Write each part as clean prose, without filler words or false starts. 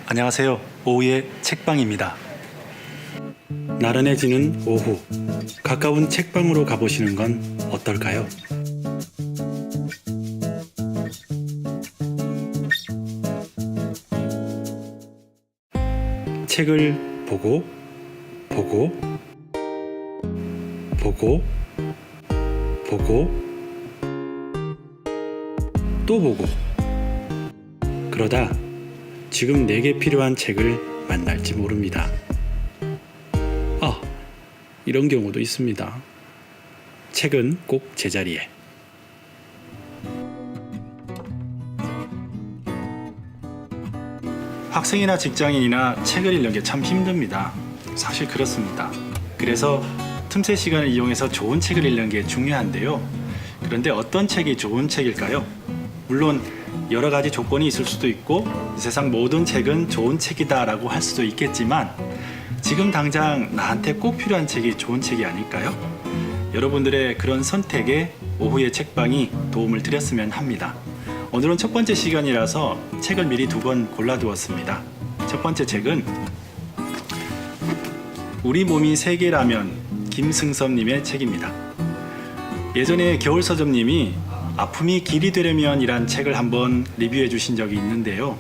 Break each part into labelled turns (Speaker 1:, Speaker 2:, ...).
Speaker 1: 안녕하세요. 오후의 책방입니다. 나른해지는 오후, 가까운 책방으로 가보시는 건 어떨까요? 책을 보고 또 보고, 그러다 지금 내게 필요한 책을 만날지 모릅니다. 이런 경우도 있습니다. 책은 꼭 제자리에. 학생이나 직장인이나 책을 읽는 게 참 힘듭니다. 사실 그렇습니다. 그래서 틈새 시간을 이용해서 좋은 책을 읽는 게 중요한데요. 그런데 어떤 책이 좋은 책일까요? 물론 여러 가지 조건이 있을 수도 있고 세상 모든 책은 좋은 책이다 라고 할 수도 있겠지만 지금 당장 나한테 꼭 필요한 책이 좋은 책이 아닐까요? 여러분들의 그런 선택에 오후의 책방이 도움을 드렸으면 합니다. 오늘은 첫 번째 시간이라서 책을 미리 2권 골라두었습니다. 첫 번째 책은 우리 몸이 세계라면 김승섭님의 책입니다. 예전에 겨울서점님이 아픔이 길이 되려면 이란 책을 한번 리뷰해 주신 적이 있는데요.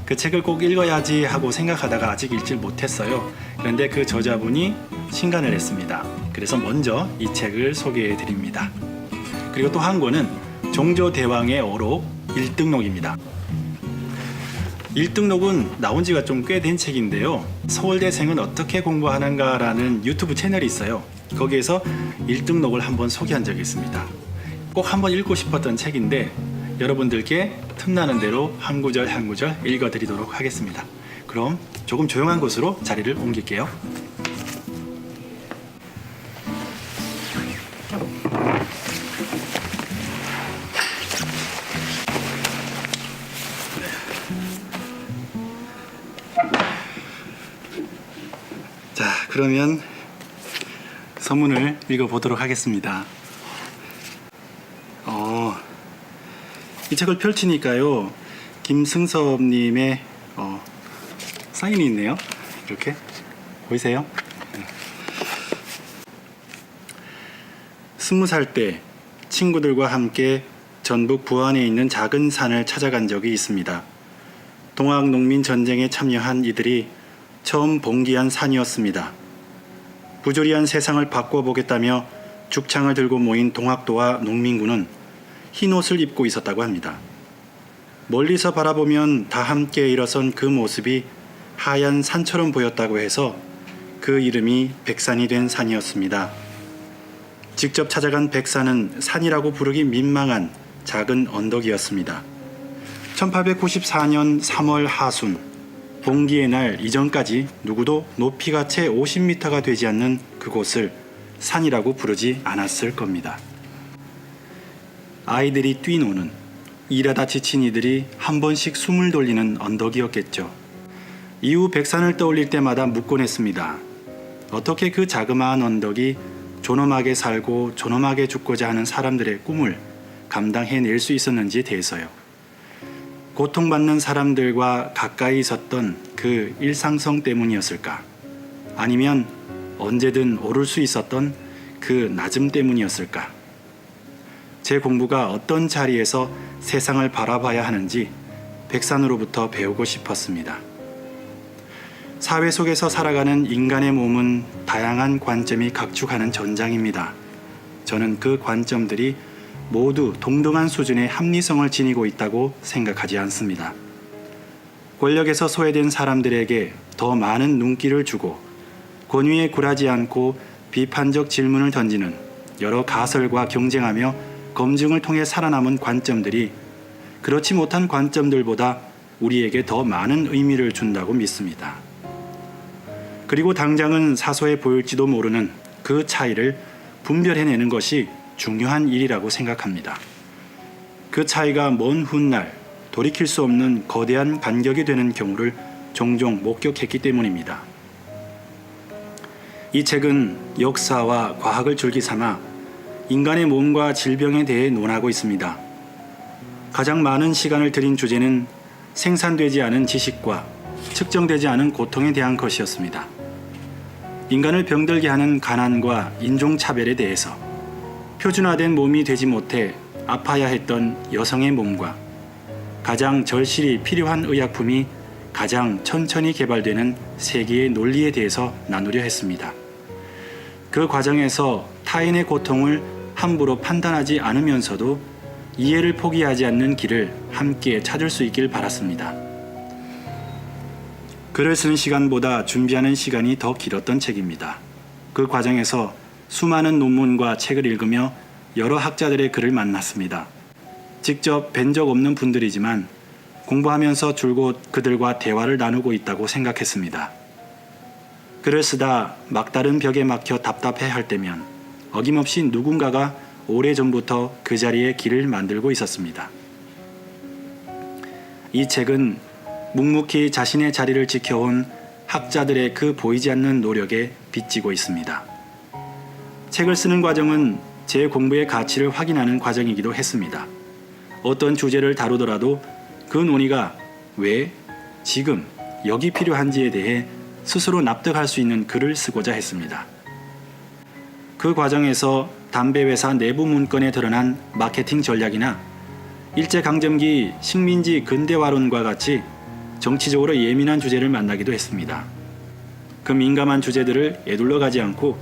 Speaker 1: 그 책을 꼭 읽어야지 하고 생각하다가 아직 읽질 못했어요. 그런데 그 저자분이 신간을 했습니다. 그래서 먼저 이 책을 소개해 드립니다. 그리고 또 한 권은 종조대왕의 어록 1등록입니다. 1등록은 나온 지가 좀 꽤 된 책인데요. 서울대생은 어떻게 공부하는가 라는 유튜브 채널이 있어요. 거기에서 1등록을 한번 소개한 적이 있습니다. 꼭 한번 읽고 싶었던 책인데 여러분들께 틈나는 대로 한 구절 한 구절 읽어드리도록 하겠습니다. 그럼 조금 조용한 곳으로 자리를 옮길게요. 자, 그러면 서문을 읽어보도록 하겠습니다. 이 책을 펼치니까요, 김승섭님의 사인이 있네요. 이렇게 보이세요? 20살 때 친구들과 함께 전북 부안에 있는 작은 산을 찾아간 적이 있습니다. 동학농민전쟁에 참여한 이들이 처음 봉기한 산이었습니다. 부조리한 세상을 바꿔보겠다며 죽창을 들고 모인 동학도와 농민군은 흰 옷을 입고 있었다고 합니다. 멀리서 바라보면 다 함께 일어선 그 모습이 하얀 산처럼 보였다고 해서 그 이름이 백산이 된 산이었습니다. 직접 찾아간 백산은 산이라고 부르기 민망한 작은 언덕이었습니다. 1894년 3월 하순, 봉기의 날 이전까지 누구도 높이가 채 50m가 되지 않는 그곳을 산이라고 부르지 않았을 겁니다. 아이들이 뛰노는, 일하다 지친 이들이 한 번씩 숨을 돌리는 언덕이었겠죠. 이후 백산을 떠올릴 때마다 묻곤 했습니다. 어떻게 그 자그마한 언덕이 존엄하게 살고 존엄하게 죽고자 하는 사람들의 꿈을 감당해낼 수 있었는지에 대해서요. 고통받는 사람들과 가까이 있었던 그 일상성 때문이었을까? 아니면 언제든 오를 수 있었던 그 낮음 때문이었을까? 제 공부가 어떤 자리에서 세상을 바라봐야 하는지 백산으로부터 배우고 싶었습니다. 사회 속에서 살아가는 인간의 몸은 다양한 관점이 각축하는 전장입니다. 저는 그 관점들이 모두 동등한 수준의 합리성을 지니고 있다고 생각하지 않습니다. 권력에서 소외된 사람들에게 더 많은 눈길을 주고 권위에 굴하지 않고 비판적 질문을 던지는 여러 가설과 경쟁하며 검증을 통해 살아남은 관점들이 그렇지 못한 관점들보다 우리에게 더 많은 의미를 준다고 믿습니다. 그리고 당장은 사소해 보일지도 모르는 그 차이를 분별해내는 것이 중요한 일이라고 생각합니다. 그 차이가 먼 훗날 돌이킬 수 없는 거대한 반격이 되는 경우를 종종 목격했기 때문입니다. 이 책은 역사와 과학을 줄기 삼아 인간의 몸과 질병에 대해 논하고 있습니다. 가장 많은 시간을 들인 주제는 생산되지 않은 지식과 측정되지 않은 고통에 대한 것이었습니다. 인간을 병들게 하는 가난과 인종차별에 대해서, 표준화된 몸이 되지 못해 아파야 했던 여성의 몸과 가장 절실히 필요한 의약품이 가장 천천히 개발되는 세계의 논리에 대해서 나누려 했습니다. 그 과정에서 타인의 고통을 함부로 판단하지 않으면서도 이해를 포기하지 않는 길을 함께 찾을 수 있길 바랐습니다. 글을 쓰는 시간보다 준비하는 시간이 더 길었던 책입니다. 그 과정에서 수많은 논문과 책을 읽으며 여러 학자들의 글을 만났습니다. 직접 뵌 적 없는 분들이지만 공부하면서 줄곧 그들과 대화를 나누고 있다고 생각했습니다. 글을 쓰다 막다른 벽에 막혀 답답해 할 때면 어김없이 누군가가 오래전부터 그 자리에 길을 만들고 있었습니다. 이 책은 묵묵히 자신의 자리를 지켜온 학자들의 그 보이지 않는 노력에 빚지고 있습니다. 책을 쓰는 과정은 제 공부의 가치를 확인하는 과정이기도 했습니다. 어떤 주제를 다루더라도 그 논의가 왜, 지금, 여기 필요한지에 대해 스스로 납득할 수 있는 글을 쓰고자 했습니다. 그 과정에서 담배회사 내부 문건에 드러난 마케팅 전략이나 일제강점기 식민지 근대화론과 같이 정치적으로 예민한 주제를 만나기도 했습니다. 그 민감한 주제들을 에둘러 가지 않고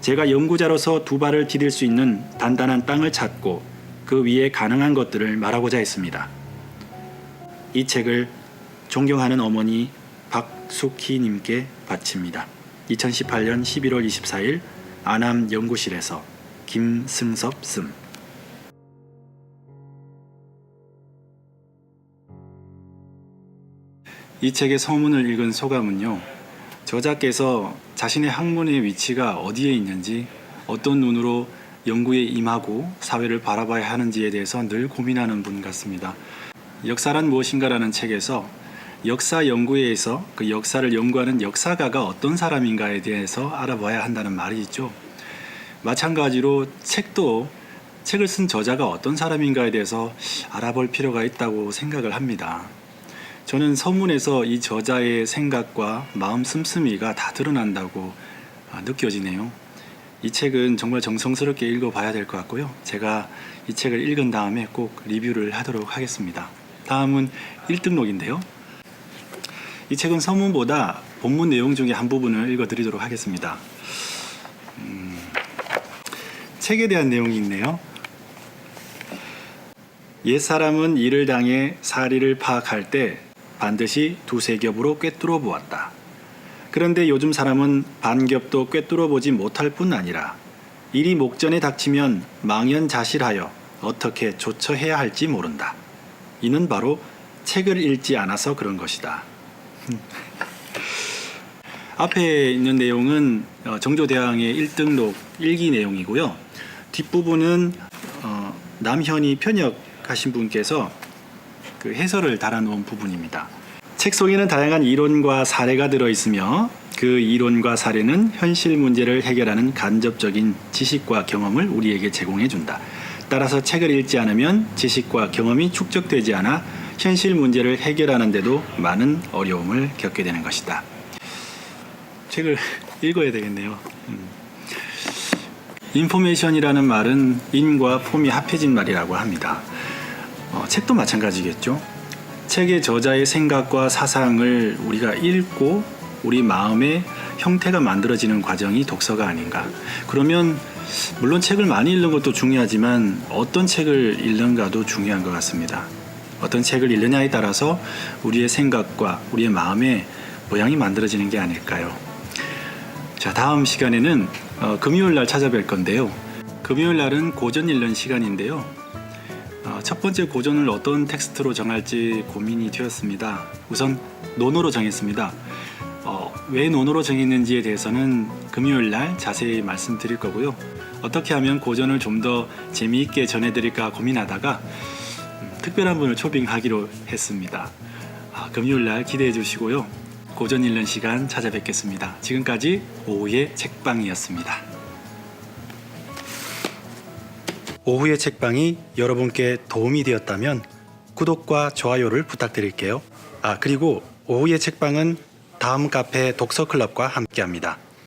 Speaker 1: 제가 연구자로서 두 발을 디딜 수 있는 단단한 땅을 찾고 그 위에 가능한 것들을 말하고자 했습니다. 이 책을 존경하는 어머니 박숙희님께 바칩니다. 2018년 11월 24일 아남 연구실에서 김승섭 씀. 이 책의 서문을 읽은 소감은요, 저자께서 자신의 학문의 위치가 어디에 있는지, 어떤 눈으로 연구에 임하고 사회를 바라봐야 하는지에 대해서 늘 고민하는 분 같습니다. 역사란 무엇인가라는 책에서 역사 연구에서 그 역사를 연구하는 역사가가 어떤 사람인가에 대해서 알아봐야 한다는 말이 있죠. 마찬가지로 책도 책을 쓴 저자가 어떤 사람인가에 대해서 알아볼 필요가 있다고 생각을 합니다. 저는 서문에서 이 저자의 생각과 마음 씀씀이가 다 드러난다고 느껴지네요. 이 책은 정말 정성스럽게 읽어봐야 될 것 같고요. 제가 이 책을 읽은 다음에 꼭 리뷰를 하도록 하겠습니다. 다음은 1등록인데요. 이 책은 서문보다 본문 내용 중에 한 부분을 읽어드리도록 하겠습니다. 책에 대한 내용이 있네요. 옛사람은 일을 당해 사리를 파악할 때 반드시 두세 겹으로 꿰뚫어 보았다. 그런데 요즘 사람은 반겹도 꿰뚫어 보지 못할 뿐 아니라 일이 목전에 닥치면 망연자실하여 어떻게 조처해야 할지 모른다. 이는 바로 책을 읽지 않아서 그런 것이다. 앞에 있는 내용은 정조대왕의 1등록 일기 내용이고요. 뒷부분은 남현이 편역하신 분께서 그 해설을 달아놓은 부분입니다. 책 속에는 다양한 이론과 사례가 들어있으며 그 이론과 사례는 현실 문제를 해결하는 간접적인 지식과 경험을 우리에게 제공해준다. 따라서 책을 읽지 않으면 지식과 경험이 축적되지 않아 현실 문제를 해결하는 데도 많은 어려움을 겪게 되는 것이다. 책을 읽어야 되겠네요. 인포메이션이라는 말은 인과 폼이 합해진 말이라고 합니다. 책도 마찬가지겠죠. 책의 저자의 생각과 사상을 우리가 읽고 우리 마음의 형태가 만들어지는 과정이 독서가 아닌가. 그러면 물론 책을 많이 읽는 것도 중요하지만 어떤 책을 읽는가도 중요한 것 같습니다. 어떤 책을 읽느냐에 따라서 우리의 생각과 우리의 마음의 모양이 만들어지는 게 아닐까요? 자, 다음 시간에는 금요일 날 찾아뵐 건데요. 금요일 날은 고전 읽는 시간인데요. 첫 번째 고전을 어떤 텍스트로 정할지 고민이 되었습니다. 우선 논어로 정했습니다. 왜 논어로 정했는지에 대해서는 금요일 날 자세히 말씀드릴 거고요. 어떻게 하면 고전을 좀 더 재미있게 전해드릴까 고민하다가 특별한 분을 초빙하기로 했습니다. 금요일 날 기대해 주시고요. 고전 읽는 시간 찾아뵙겠습니다. 지금까지 오후의 책방이었습니다. 오후의 책방이 여러분께 도움이 되었다면 구독과 좋아요를 부탁드릴게요. 그리고 오후의 책방은 다음 카페 독서클럽과 함께합니다.